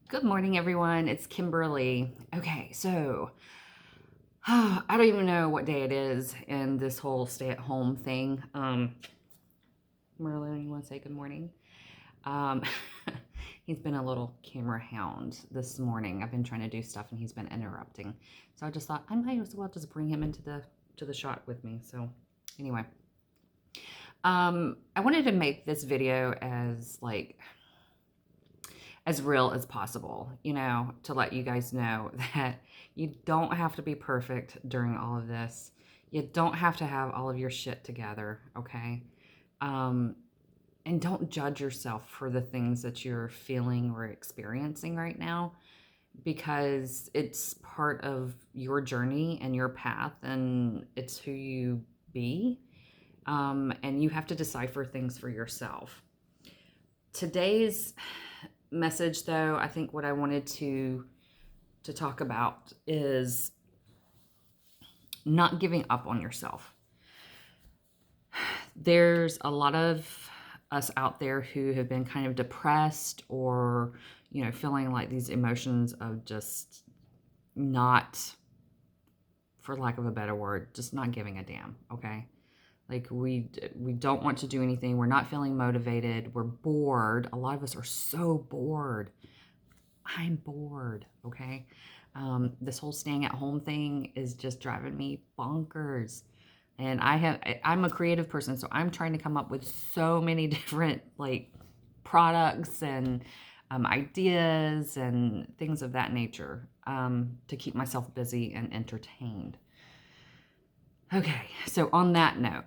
Good morning, everyone. It's Kimberly. Okay, so I don't even know what day it is in this whole stay-at-home thing. Merlin, you want to say good morning? Um, he's been a little camera hound this morning. I've been trying to do stuff, and he's been interrupting. So I just thought I might as well just bring him into the shot with me. So anyway, I wanted to make this video as real as possible, to let you guys know that you don't have to be perfect during all of this. You don't have to have all of your shit together, okay? And don't judge yourself for the things that you're feeling or experiencing right now, because it's part of your journey and your path, and it's who you be. And you have to decipher things for yourself. Today's message, though, I think what I wanted to talk about is not giving up on yourself. There's a lot of us out there who have been kind of depressed or, feeling like these emotions of just not, for lack of a better word, just not giving a damn, okay? Like we don't want to do anything. We're not feeling motivated. We're bored. A lot of us are so bored. I'm bored, okay? This whole staying at home thing is just driving me bonkers. And I'm a creative person, so I'm trying to come up with so many different products and ideas and things of that nature to keep myself busy and entertained. Okay, so on that note,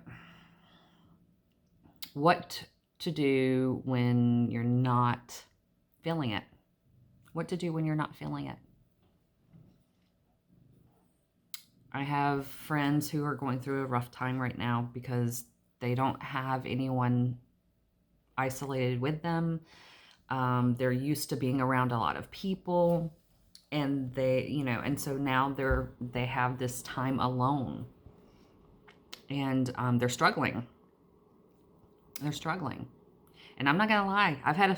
what to do when you're not feeling it? What to do when you're not feeling it? I have friends who are going through a rough time right now because they don't have anyone isolated with them. They're used to being around a lot of people, and and so now they have this time alone, and they're struggling. They're struggling, and I'm not gonna lie. I've had a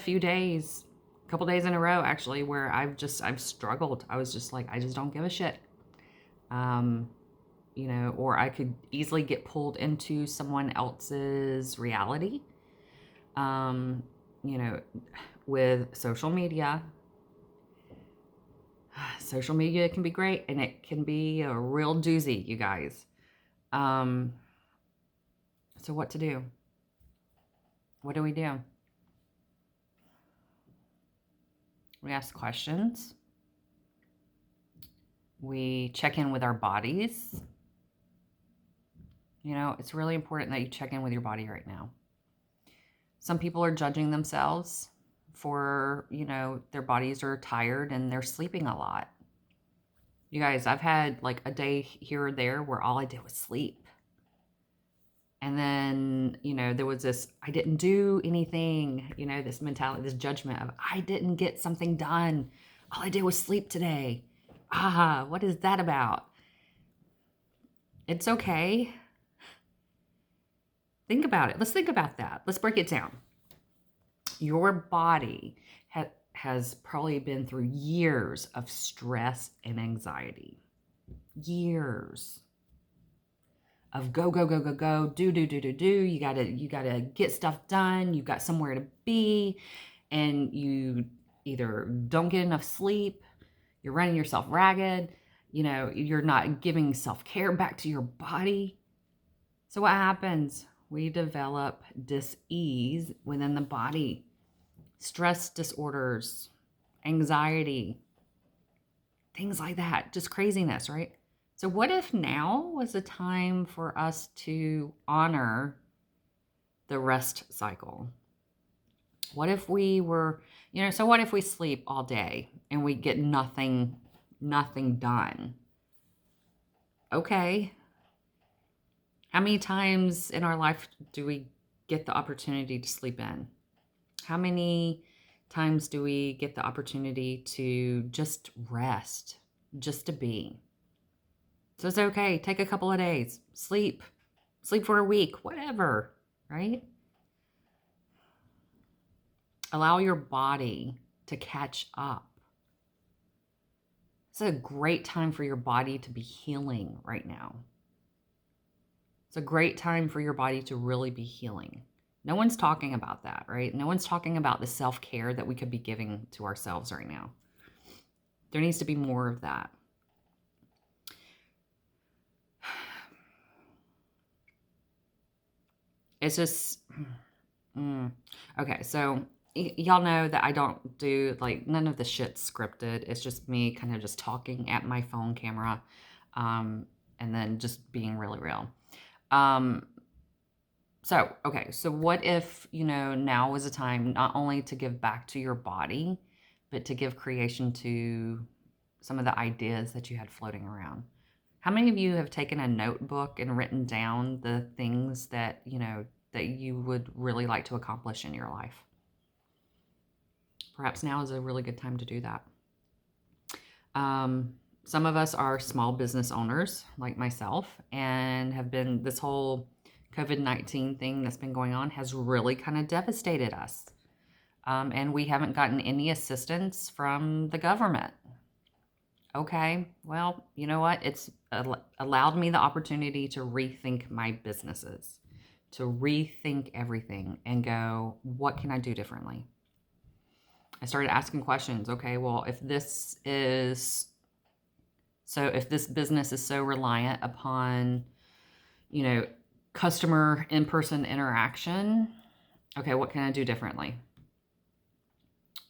couple days in a row actually, where I've struggled. I was just like, I just don't give a shit. Or I could easily get pulled into someone else's reality. Um, you know, with social media. Social media can be great, and it can be a real doozy, you guys. So what to do? What do? We ask questions. We check in with our bodies. It's really important that you check in with your body right now. Some people are judging themselves for, their bodies are tired and they're sleeping a lot. You guys, I've had like a day here or there where all I did was sleep. And then, there was this, I didn't do anything, this mentality, this judgment of I didn't get something done. All I did was sleep today. What is that about? It's okay. Think about it. Let's think about that. Let's break it down. Your body has probably been through years of stress and anxiety. Years of go, go, go, go, go, do. You gotta get stuff done. You've got somewhere to be, and you either don't get enough sleep, you're running yourself ragged, you're not giving self-care back to your body. So what happens? We develop dis-ease within the body, stress disorders, anxiety, things like that. Just craziness, right? So what if now was the time for us to honor the rest cycle? What if we were, so what if we sleep all day and we get nothing done? Okay. How many times in our life do we get the opportunity to sleep in? How many times do we get the opportunity to just rest, just to be? So it's okay. Take a couple of days. Sleep for a week, whatever, right? Allow your body to catch up. It's a great time for your body to be healing right now. It's a great time for your body to really be healing. No one's talking about that, right? No one's talking about the self-care that we could be giving to ourselves right now. There needs to be more of that. It's just, okay, so y'all know that I don't do, like, none of the shit's scripted. It's just me kind of just talking at my phone camera, and then just being really real. Okay, so what if, now was a time not only to give back to your body, but to give creation to some of the ideas that you had floating around? How many of you have taken a notebook and written down the things that, that you would really like to accomplish in your life? Perhaps now is a really good time to do that. Some of us are small business owners like myself and have been, this whole COVID-19 thing that's been going on has really kind of devastated us. And we haven't gotten any assistance from the government. Okay, well, you know what? It's allowed me the opportunity to rethink my businesses, to rethink everything and go, what can I do differently? I started asking questions. Okay, well, if this business is so reliant upon, customer in-person interaction, okay, what can I do differently?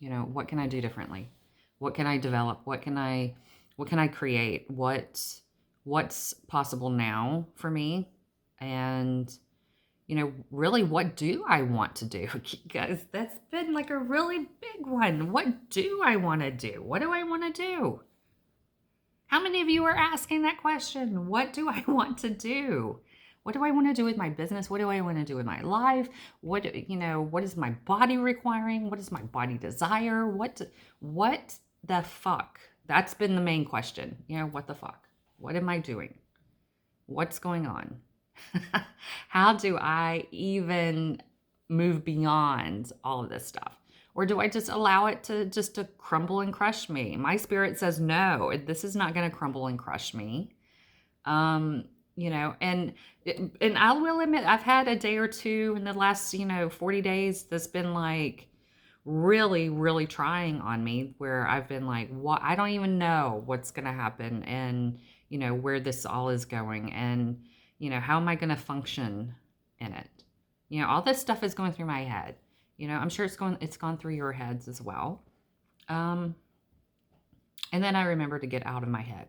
What can I do differently? What can I develop? What can I create? What's possible now for me? And, really, what do I want to do? Guys, that's been like a really big one. What do I want to do? What do I want to do? How many of you are asking that question? What do I want to do? What do I want to do with my business? What do I want to do with my life? What is my body requiring? What does my body desire? What the fuck? That's been the main question. What the fuck? What am I doing? What's going on? How do I even move beyond all of this stuff? Or do I just allow it to crumble and crush me? My spirit says, no, this is not going to crumble and crush me. And I will admit, I've had a day or two in the last, 40 days that's been like really, really trying on me, where I've been like, what? I don't even know what's going to happen and, where this all is going. And, how am I going to function in it? All this stuff is going through my head. I'm sure it's gone through your heads as well. And then I remember to get out of my head.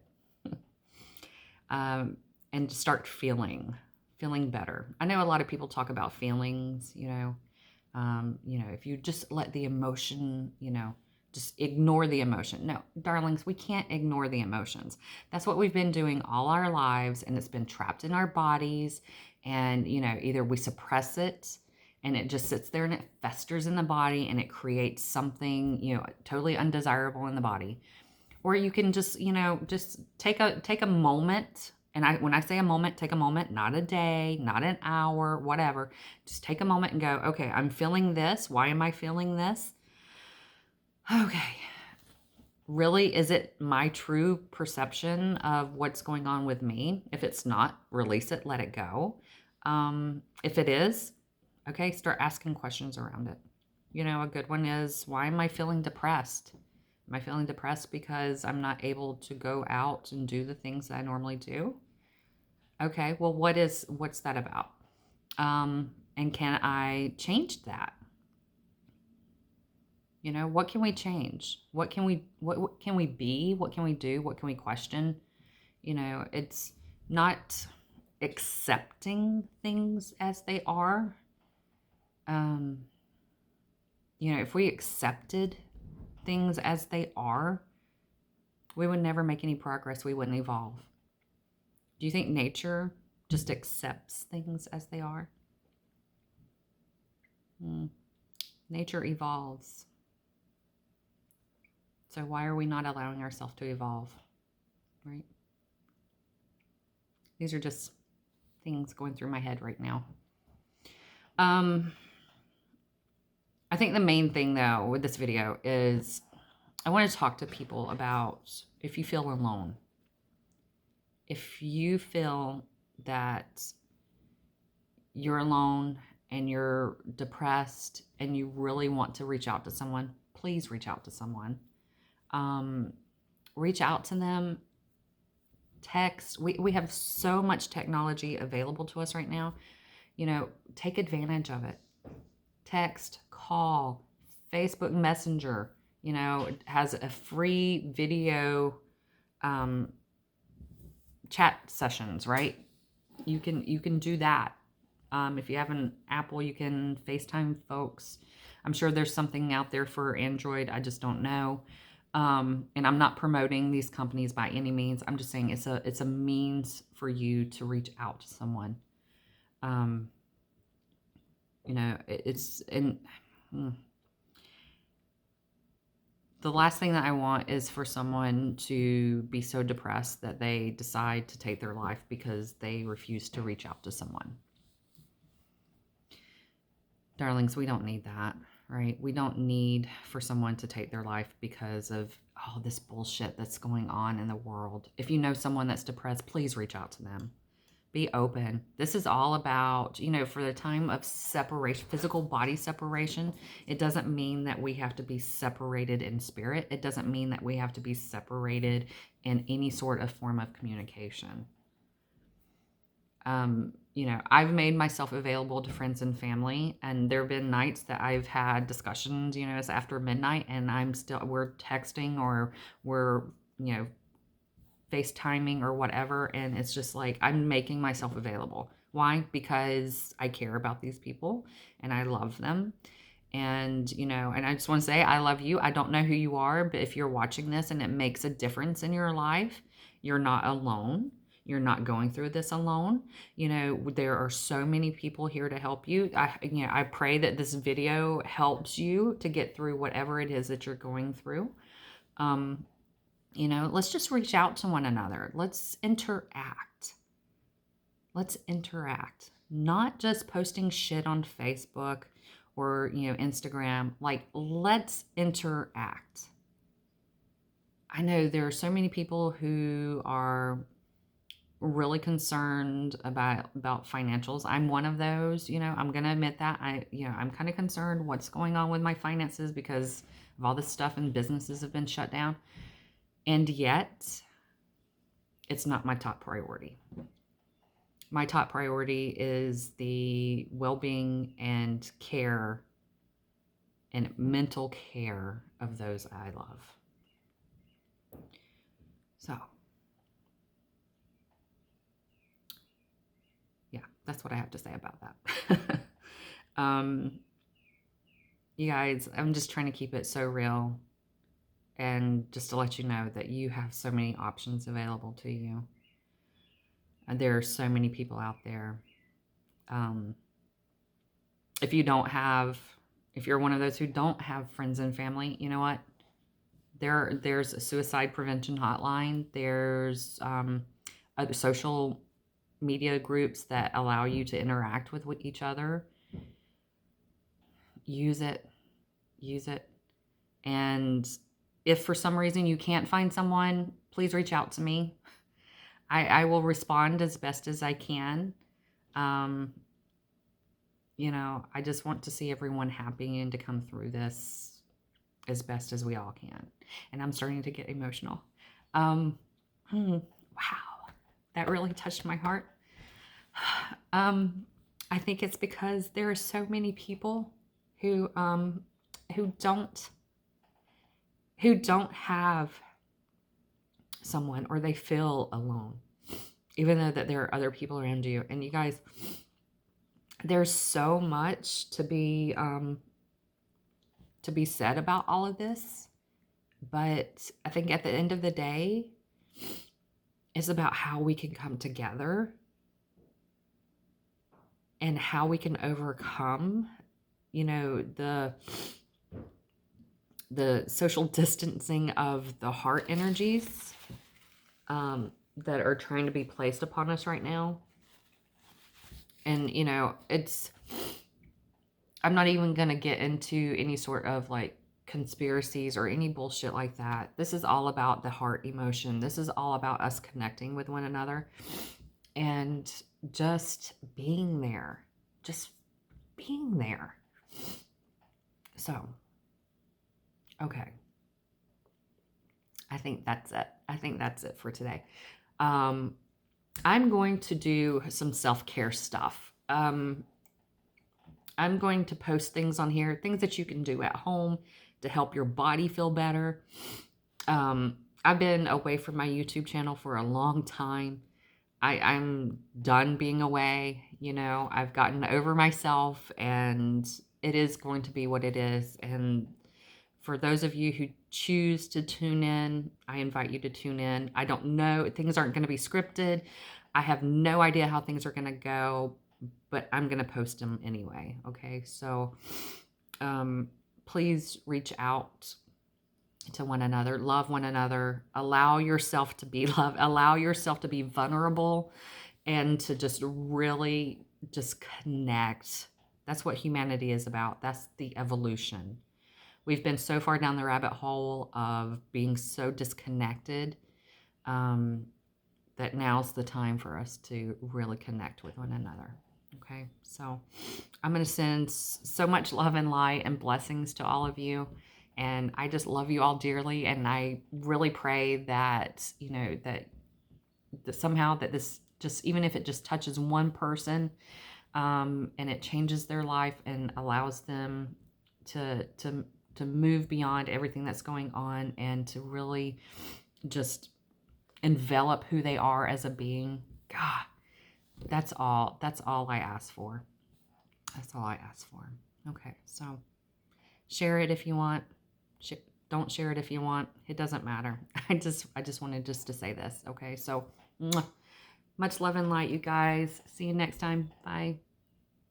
And to start feeling better. I know a lot of people talk about feelings, if you just let the emotion, just ignore the emotion. No, darlings, we can't ignore the emotions. That's what we've been doing all our lives, and it's been trapped in our bodies. And, either we suppress it and it just sits there and it festers in the body and it creates something, totally undesirable in the body. Or you can just, just take a moment. And when I say a moment, take a moment, not a day, not an hour, whatever. Just take a moment and go, okay, I'm feeling this. Why am I feeling this? Okay. Really, is it my true perception of what's going on with me? If it's not, release it, let it go. If it is, okay, start asking questions around it. A good one is, why am I feeling depressed? Am I feeling depressed because I'm not able to go out and do the things that I normally do? Okay, well, what's that about? And can I change that? What can we change? What can we be? What can we do? What can we question? It's not accepting things as they are. If we accepted things as they are, we would never make any progress. We wouldn't evolve. Do you think nature just accepts things as they are? Nature evolves. So why are we not allowing ourselves to evolve, right? These are just things going through my head right now. I think the main thing, though, with this video is I want to talk to people about if you feel alone. If you feel that you're alone and you're depressed and you really want to reach out to someone, please reach out to someone. Reach out to them. Text. We have so much technology available to us right now. You know, take advantage of it. Text, call, Facebook Messenger, you know, it has a free video chat sessions, right? You can do that. If you have an Apple, you can FaceTime folks. I'm sure there's something out there for Android. I just don't know. And I'm not promoting these companies by any means. I'm just saying it's a means for you to reach out to someone. You know, the last thing that I want is for someone to be so depressed that they decide to take their life because they refuse to reach out to someone. Darlings, we don't need that, right? We don't need for someone to take their life because of all this bullshit that's going on in the world. If you know someone that's depressed, please reach out to them. Be open. This is all about, you know, for the time of separation, physical body separation, it doesn't mean that we have to be separated in spirit. It doesn't mean that we have to be separated in any sort of form of communication. You know, I've made myself available to friends and family, and there have been nights that I've had discussions, you know, it's after midnight, and we're texting or we're, you know, FaceTiming or whatever, and it's just like I'm making myself available. Why? Because I care about these people and I love them. And, you know, and I just want to say I love you. I don't know who you are, but if you're watching this and it makes a difference in your life, you're not alone. You're not going through this alone. You know, there are so many people here to help you. I pray that this video helps you to get through whatever it is that you're going through. You know, let's just reach out to one another. Let's interact. Let's interact. Not just posting shit on Facebook or, you know, Instagram. Like, let's interact. I know there are so many people who are really concerned about financials. I'm one of those, you know, I'm going to admit that. I'm kind of concerned what's going on with my finances because of all this stuff and businesses have been shut down. And yet, it's not my top priority. My top priority is the well-being and care and mental care of those I love. So, yeah, that's what I have to say about that. You guys, I'm just trying to keep it so real. And just to let you know that you have so many options available to you. And there are so many people out there. If you're one of those who don't have friends and family, you know what? There's a suicide prevention hotline. There's other social media groups that allow you to interact with each other. Use it. And if for some reason you can't find someone, please reach out to me. I will respond as best as I can. You know, I just want to see everyone happy and to come through this as best as we all can. And I'm starting to get emotional. Wow, that really touched my heart. I think it's because there are so many people who don't have someone, or they feel alone, even though that there are other people around you. And you guys, there's so much to be said about all of this, but I think at the end of the day, it's about how we can come together and how we can overcome, you know, the social distancing of the heart energies that are trying to be placed upon us right now. And, I'm not even going to get into any sort of like conspiracies or any bullshit like that. This is all about the heart emotion. This is all about us connecting with one another and just being there. Just being there. So, okay. I think that's it. I think that's it for today. I'm going to do some self-care stuff. I'm going to post things on here, things that you can do at home to help your body feel better. I've been away from my YouTube channel for a long time. I'm done being away. You know, I've gotten over myself, and it is going to be what it is. And for those of you who choose to tune in, I invite you to tune in. I don't know. Things aren't going to be scripted. I have no idea how things are going to go, but I'm going to post them anyway. Okay. So please reach out to one another, love one another, allow yourself to be loved, allow yourself to be vulnerable, and to just really just connect. That's what humanity is about. That's the evolution. We've been so far down the rabbit hole of being so disconnected that now's the time for us to really connect with one another. Okay, so I'm going to send so much love and light and blessings to all of you. And I just love you all dearly. And I really pray that, you know, that somehow that this just, even if it just touches one person and it changes their life and allows them to move beyond everything that's going on and to really just envelop who they are as a being. God, that's all I ask for. That's all I ask for. Okay, so share it if you want. Don't share it if you want. It doesn't matter. I just wanted just to say this. Okay, so much love and light, you guys. See you next time. Bye.